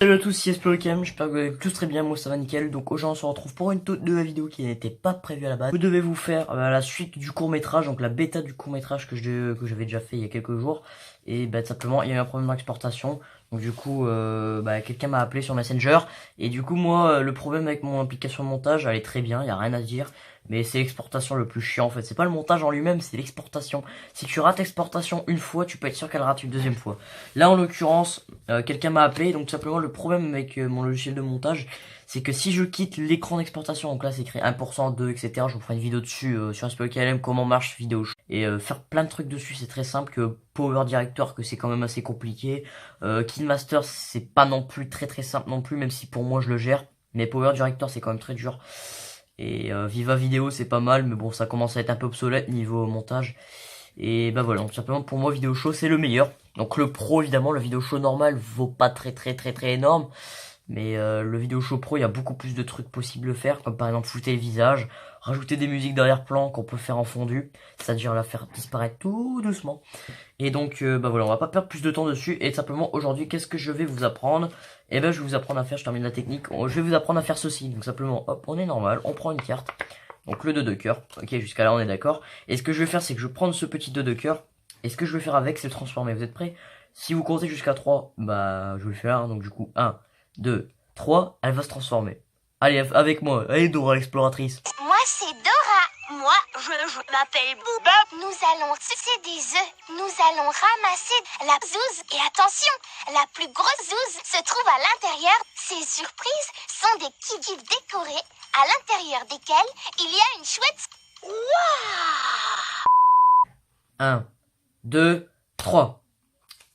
Salut à tous, c'est Espérocam, j'espère que vous allez tous très bien, moi ça va nickel. Donc aujourd'hui on se retrouve pour une toute nouvelle vidéo qui n'était pas prévue à la base. Vous devez vous faire la suite du court métrage, donc la bêta du court métrage que j'avais déjà fait il y a quelques jours. Et tout simplement il y a eu un problème d'exportation. Donc du coup quelqu'un m'a appelé sur Messenger. Et du coup moi le problème avec mon application de montage, elle est très bien, il n'y a rien à dire. Mais c'est l'exportation le plus chiant en fait, c'est pas le montage en lui-même, c'est l'exportation. Si tu rates l'exportation une fois, tu peux être sûr qu'elle rate une deuxième fois. Là en l'occurrence, quelqu'un m'a appelé, donc tout simplement le problème avec mon logiciel de montage, c'est que si je quitte l'écran d'exportation, donc là c'est écrit 1%, 2, etc. Je vous ferai une vidéo dessus sur SPOKLM, comment marche vidéo et faire plein de trucs dessus, c'est très simple. Que Power Director, que c'est quand même assez compliqué. KineMaster, c'est pas non plus très simple non plus, même si pour moi je le gère. Mais Power Director c'est quand même très dur. Et Viva Vidéo c'est pas mal, mais bon ça commence à être un peu obsolète niveau montage. Et voilà, donc simplement pour moi Vidéo Show c'est le meilleur. Donc le pro évidemment, le Vidéo Show normal vaut pas très énorme. Mais le Vidéo Show Pro, il y a beaucoup plus de trucs possibles de faire, comme par exemple flouter le visage, rajouter des musiques d'arrière-plan qu'on peut faire en fondu, c'est-à-dire la faire disparaître tout doucement. Et donc voilà, on va pas perdre plus de temps dessus. Et simplement aujourd'hui, qu'est-ce que je vais vous apprendre? Je vais vous apprendre à faire, je termine la technique, je vais vous apprendre à faire ceci. Donc simplement, hop, on est normal, on prend une carte. Donc le 2 de cœur, ok, jusqu'à là on est d'accord. Et ce que je vais faire, c'est que je vais prendre ce petit 2 de cœur. Et ce que je vais faire avec, c'est le transformer. Vous êtes prêts? Si vous comptez jusqu'à 3, je vais le faire. Hein. Donc du coup, 1, 2, 3, elle va se transformer. Allez, avec moi. Allez Dora l'exploratrice. Moi c'est Dora. Moi je m'appelle Booba. Nous allons sucer des œufs. Nous allons ramasser la zouze. Et attention, la plus grosse zouze se trouve à l'intérieur. Ces surprises sont des kikis décorés à l'intérieur desquels il y a une chouette. Waouh! 1, 2, 3.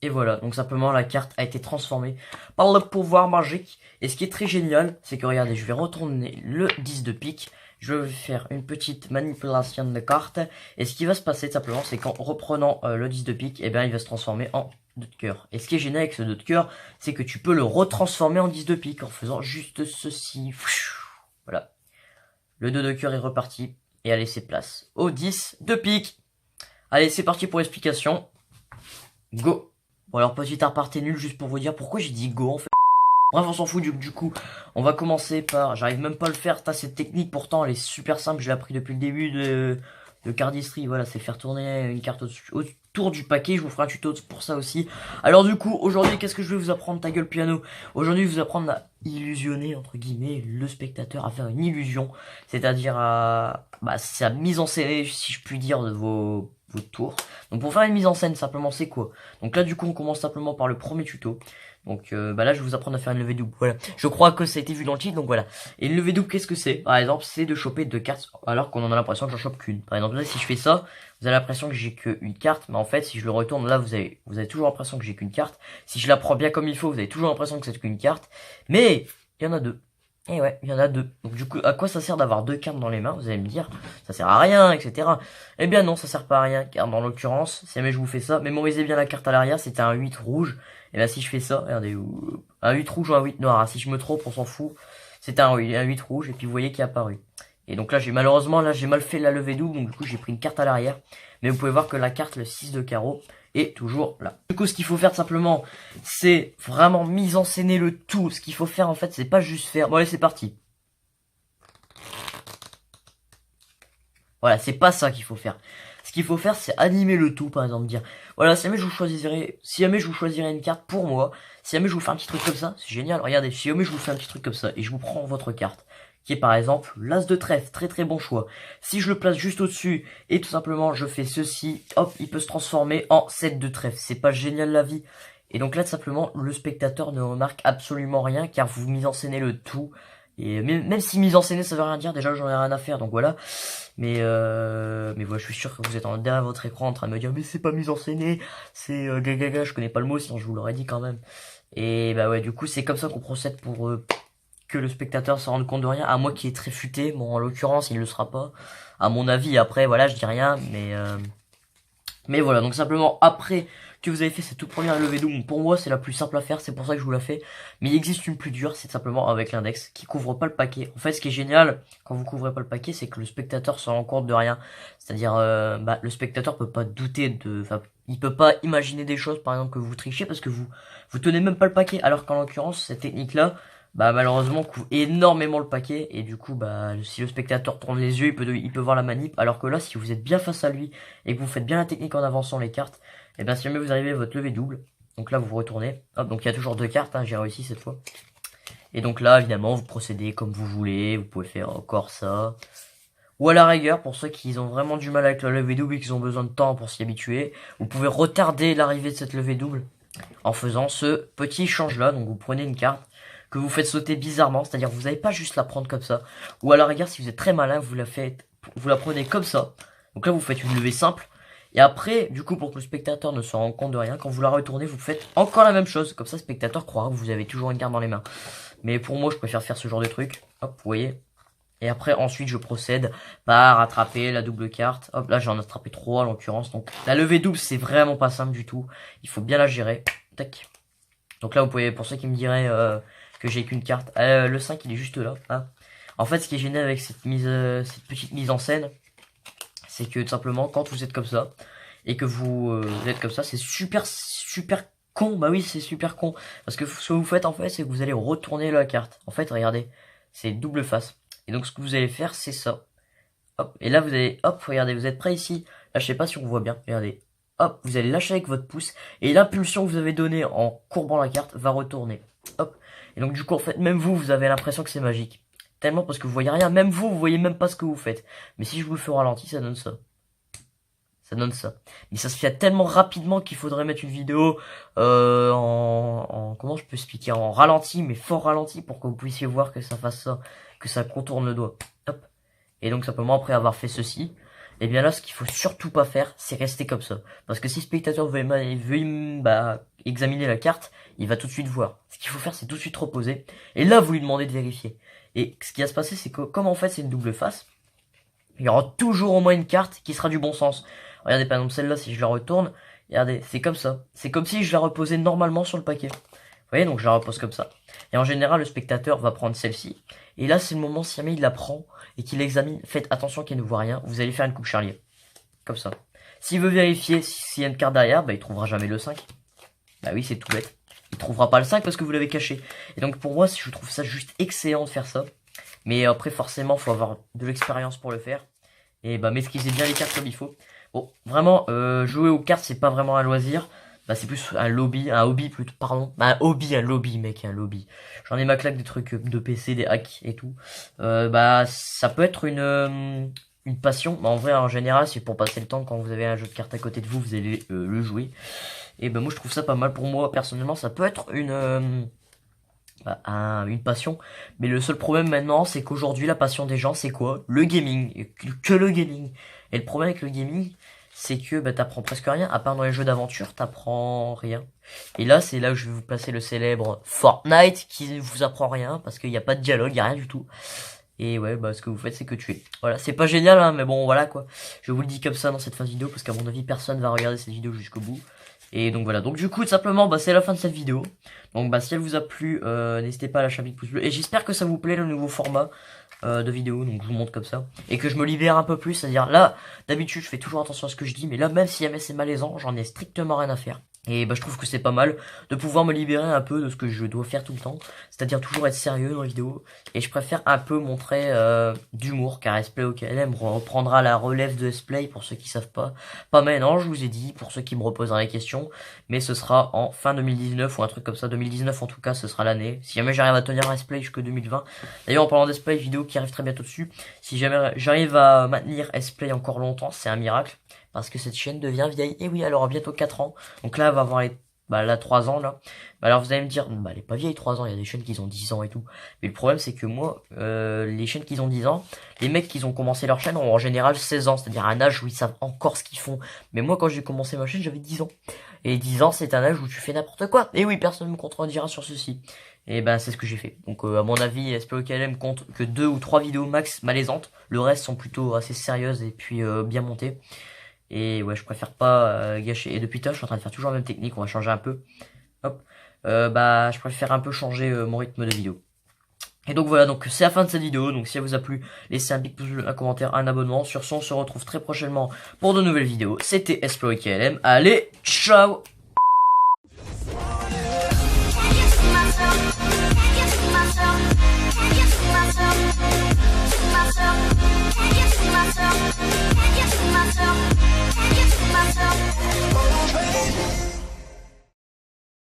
Et voilà, donc simplement la carte a été transformée par le pouvoir magique. Et ce qui est très génial, c'est que regardez, je vais retourner le 10 de pique. Je vais faire une petite manipulation de carte. Et ce qui va se passer tout simplement, c'est qu'en reprenant le 10 de pique, il va se transformer en 2 de cœur. Et ce qui est génial avec ce 2 de cœur, c'est que tu peux le retransformer en 10 de pique en faisant juste ceci. Voilà. Le 2 de cœur est reparti et a laissé place au 10 de pique. Allez, c'est parti pour l'explication. Go! Bon alors petit aparté nul juste pour vous dire pourquoi j'ai dit go en fait. Bref on s'en fout du coup. On va commencer par... J'arrive même pas à le faire, cette technique pourtant elle est super simple. Je l'ai appris depuis le début de Cardistry. Voilà, c'est faire tourner une carte autour du paquet. Je vous ferai un tuto pour ça aussi. Alors du coup aujourd'hui qu'est-ce que je vais vous apprendre, ta gueule piano? Aujourd'hui je vais vous apprendre à illusionner entre guillemets le spectateur, à faire une illusion. C'est-à-dire à... c'est la mise en scène si je puis dire de vos tours. Donc pour faire une mise en scène simplement c'est quoi? Donc là du coup on commence simplement par le premier tuto. Donc là je vais vous apprendre à faire une levée double. Voilà. Je crois que ça a été vu dans le titre, donc voilà. Et une levée double qu'est-ce que c'est? Par exemple c'est de choper 2 cartes alors qu'on en a l'impression que j'en chope qu'une. Par exemple là si je fais ça, vous avez l'impression que j'ai qu'une carte, mais en fait si je le retourne là vous avez toujours l'impression que j'ai qu'une carte. Si je la prends bien comme il faut, vous avez toujours l'impression que c'est qu'une carte. Mais il y en a 2. Et ouais, il y en a 2. Donc du coup, à quoi ça sert d'avoir 2 cartes dans les mains? Vous allez me dire, ça sert à rien, etc. Eh bien non, ça sert pas à rien, car dans l'occurrence, si jamais je vous fais ça, mémorisez bien la carte à l'arrière, c'était un 8 rouge. Et bien si je fais ça, regardez, un 8 rouge ou un 8 noir, si je me trompe, on s'en fout. C'était un 8 rouge, et puis vous voyez qu'il est apparu. Et donc là, j'ai mal fait la levée double, donc du coup, j'ai pris une carte à l'arrière. Mais vous pouvez voir que la carte, le 6 de carreau, est toujours là. Du coup, ce qu'il faut faire simplement, c'est vraiment mise en scène le tout. Ce qu'il faut faire, en fait, c'est pas juste faire... Bon, allez, c'est parti. Voilà, c'est pas ça qu'il faut faire. Ce qu'il faut faire, c'est animer le tout, par exemple, dire, voilà, si jamais je vous choisirais une carte pour moi, si jamais je vous fais un petit truc comme ça, c'est génial, regardez, si jamais je vous fais un petit truc comme ça, et je vous prends votre carte, qui est par exemple l'as de trèfle, très bon choix. Si je le place juste au-dessus, et tout simplement je fais ceci, hop, il peut se transformer en 7 de trèfle, c'est pas génial la vie? Et donc là, tout simplement, le spectateur ne remarque absolument rien, car vous mise en scène le tout. Et même si mise en scène ça veut rien dire, déjà j'en ai rien à faire, donc voilà. Mais voilà, je suis sûr que vous êtes derrière votre écran en train de me dire mais c'est pas mise en scène, c'est gaga, je connais pas le mot, sinon je vous l'aurais dit quand même. Et ouais, du coup c'est comme ça qu'on procède pour que le spectateur se rende compte de rien, à moi qui est très futé. Bon en l'occurrence il le sera pas, à mon avis. Après voilà, je dis rien, mais voilà, donc simplement après que vous avez fait cette toute première levée double, pour moi c'est la plus simple à faire, c'est pour ça que je vous la fais. Mais il existe une plus dure, c'est simplement avec l'index, qui couvre pas le paquet. En fait, ce qui est génial, quand vous couvrez pas le paquet, c'est que le spectateur se rend compte de rien. C'est-à-dire, le spectateur peut pas douter de... Enfin, il peut pas imaginer des choses, par exemple, que vous trichez, parce que vous tenez même pas le paquet. Alors qu'en l'occurrence, cette technique-là, bah malheureusement couvre énormément le paquet, et du coup bah si le spectateur tourne les yeux, il peut voir la manip, alors que là si vous êtes bien face à lui et que vous faites bien la technique en avançant les cartes, et bien si jamais vous arrivez à votre levée double, donc là vous vous retournez, hop, donc il y a toujours 2 cartes, hein, j'ai réussi cette fois, et donc là évidemment vous procédez comme vous voulez, vous pouvez faire encore ça, ou à la rigueur, pour ceux qui ont vraiment du mal avec la levée double et qui ont besoin de temps pour s'y habituer, vous pouvez retarder l'arrivée de cette levée double en faisant ce petit échange là. Donc vous prenez une carte que vous faites sauter bizarrement, c'est-à-dire que vous n'allez pas juste la prendre comme ça, ou à la rigueur si vous êtes très malin, vous la prenez comme ça. Donc là vous faites une levée simple, et après du coup pour que le spectateur ne se rende compte de rien, quand vous la retournez vous faites encore la même chose, comme ça le spectateur croira que vous avez toujours une carte dans les mains. Mais pour moi je préfère faire ce genre de truc, hop vous voyez. Et après, ensuite, je procède par attraper la double carte. Hop, là, j'en ai attrapé 3 en l'occurrence. Donc, la levée double, c'est vraiment pas simple du tout. Il faut bien la gérer. Tac. Donc là, vous pouvez, pour ceux qui me diraient que j'ai qu'une carte, le 5, il est juste là. Hein. En fait, ce qui est génial avec cette petite mise en scène, c'est que tout simplement, quand vous êtes comme ça, et que vous êtes comme ça, c'est super con. Bah oui, c'est super con. Parce que ce que vous faites, en fait, c'est que vous allez retourner la carte. En fait, regardez, c'est double face. Et donc ce que vous allez faire c'est ça. Hop, et là vous allez, hop, regardez, vous êtes prêt ici. Là je sais pas si on voit bien, regardez. Hop, vous allez lâcher avec votre pouce. Et l'impulsion que vous avez donnée en courbant la carte va retourner. Hop. Et donc du coup en fait même vous avez l'impression que c'est magique. Tellement parce que vous voyez rien, même vous voyez même pas ce que vous faites. Mais si je vous le fais au ralenti, ça donne ça. Ça donne ça. Mais ça se fait tellement rapidement qu'il faudrait mettre une vidéo comment je peux expliquer, en ralenti, mais fort ralenti, pour que vous puissiez voir que ça fasse ça, que ça contourne le doigt. Hop. Et donc simplement après avoir fait ceci, et bien là ce qu'il faut surtout pas faire, c'est rester comme ça. Parce que si le spectateur veut examiner la carte, il va tout de suite voir. Ce qu'il faut faire, c'est tout de suite reposer. Et là vous lui demandez de vérifier. Et ce qui va se passer, c'est que comme en fait c'est une double face, il y aura toujours au moins une carte qui sera du bon sens. Regardez par exemple celle-là, si je la retourne, regardez, c'est comme ça. C'est comme si je la reposais normalement sur le paquet. Vous voyez, donc je la repose comme ça. Et en général, le spectateur va prendre celle-ci. Et là, c'est le moment, si jamais il la prend et qu'il l'examine, faites attention qu'il ne voit rien. Vous allez faire une coupe charlier. Comme ça. S'il veut vérifier s'il y a une carte derrière, bah il trouvera jamais le 5. Bah oui, c'est tout bête. Il trouvera pas le 5 parce que vous l'avez caché. Et donc pour moi, je trouve ça juste excellent de faire ça. Mais après, forcément, faut avoir de l'expérience pour le faire. Et bah maîtriser bien les cartes comme il faut. Bon, vraiment, jouer aux cartes, c'est pas vraiment un loisir. Bah, c'est plus un hobby plutôt, pardon. Bah, un lobby, mec, un lobby. J'en ai ma claque des trucs de PC, des hacks et tout. Bah, ça peut être une passion. Bah, en vrai, en général, c'est pour passer le temps. Quand vous avez un jeu de cartes à côté de vous, vous allez le jouer. Et bah, moi, je trouve ça pas mal. Pour moi, personnellement, ça peut être une passion. Mais le seul problème maintenant, c'est qu'aujourd'hui, la passion des gens, c'est quoi? Le gaming. Et que le gaming. Et le problème avec le gaming, c'est que bah, t'apprends presque rien. À part dans les jeux d'aventure, t'apprends rien. Et là, c'est là où je vais vous placer le célèbre Fortnite, qui ne vous apprend rien, parce qu'il n'y a pas de dialogue, il n'y a rien du tout. Et ouais, bah ce que vous faites, c'est que tuer. Voilà, c'est pas génial, hein, mais bon, voilà quoi. Je vous le dis comme ça dans cette fin de vidéo, parce qu'à mon avis, personne va regarder cette vidéo jusqu'au bout. Et donc voilà, donc du coup, tout simplement, bah c'est la fin de cette vidéo. Donc bah si elle vous a plu, n'hésitez pas à lâcher un petit pouce bleu. Et j'espère que ça vous plaît le nouveau format de vidéo, donc je vous montre comme ça. Et que je me libère un peu plus, c'est-à-dire là, d'habitude je fais toujours attention à ce que je dis, mais là même si jamais c'est malaisant, j'en ai strictement rien à faire. Et bah je trouve que c'est pas mal de pouvoir me libérer un peu de ce que je dois faire tout le temps, c'est-à-dire toujours être sérieux dans les vidéos. Et je préfère un peu montrer d'humour, car Splay OKLM reprendra la relève de Splay pour ceux qui savent pas. Pas maintenant, je vous ai dit, pour ceux qui me reposeraient la question, mais ce sera en fin 2019 ou un truc comme ça. 2019 en tout cas, ce sera l'année. Si jamais j'arrive à tenir un Splay jusque 2020. D'ailleurs en parlant d'Splay, vidéo qui arrive très bientôt dessus, si jamais j'arrive à maintenir Splay encore longtemps, c'est un miracle. Parce que cette chaîne devient vieille. Et oui, elle aura bientôt 4 ans. Donc là, elle va avoir là 3 ans là. Bah, alors vous allez me dire, bah elle est pas vieille 3 ans, il y a des chaînes qui ont 10 ans et tout. Mais le problème c'est que moi, les chaînes qui ont 10 ans, les mecs qui ont commencé leur chaîne ont en général 16 ans. C'est-à-dire un âge où ils savent encore ce qu'ils font. Mais moi quand j'ai commencé ma chaîne, j'avais 10 ans. Et 10 ans c'est un âge où tu fais n'importe quoi. Et oui, personne ne me contredira sur ceci. Et ben c'est ce que j'ai fait. Donc à mon avis, SPOKLM compte que 2 ou 3 vidéos max malaisantes. Le reste sont plutôt assez sérieuses et puis bien montées. Et ouais, je préfère pas gâcher. Et depuis tout à l'heure, je suis en train de faire toujours la même technique. On va changer un peu. Hop. Je préfère un peu changer mon rythme de vidéo. Et donc voilà, donc c'est la fin de cette vidéo. Donc si elle vous a plu, laissez un big pouce bleu, un commentaire, un abonnement. Sur ce, on se retrouve très prochainement pour de nouvelles vidéos. C'était Esplorer KLM. Allez, ciao!